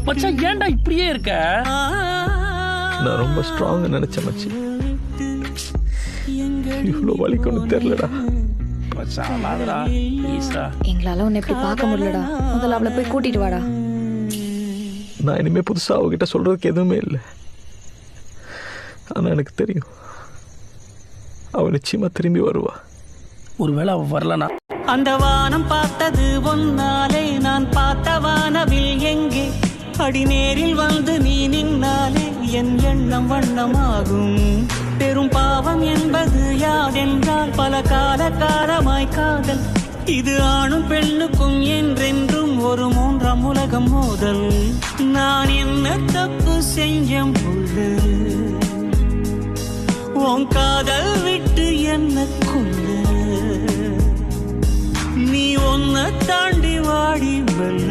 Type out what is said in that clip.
மச்சான் ஏன்டா இப்படியே இருக்க? நான் ரொம்ப ஸ்ட்ராங் நினைச்சேன் மச்சி. இவ்வளோ வலிக்கும்னு தெரியலடா. மச்சான் அழாதடா ப்ளீஸ்டா. எங்களால உன்னை இப்படி பார்க்க முடியலடா. முதல்ல அவளை போய் கூட்டிட்டு வாடா. நான் இனிமே புதுசா அவகிட்ட சொல்றதுக்கு எதுவுமே இல்லை. ஆனா எனக்கு தெரியும் அவ நிச்சயமா திரும்பி வருவா. ஒருவேளை அவ வரலனா? அந்த வானம் பார்த்தது ஒன்னாலே, நான் பார்த்த வானவில் எங்கே? அடி நேரில் வந்து நீ நின்னாலே என் எண்ணம் வண்ணமாகும். பெரும் பாவம் என்பது யாதென்றால் பல காலமாய் காதல். இது ஆணும் பெண்ணுக்கும் என்றென்றும் ஒரு மூன்றாம் உலகம் மோதல். நான் என்ன தப்பு செஞ்சம் புள்ளு, உன் காதல் விட்டு என்ன கொண்டு நீ ஒன்ன தாண்டி வாடி வெல்ல.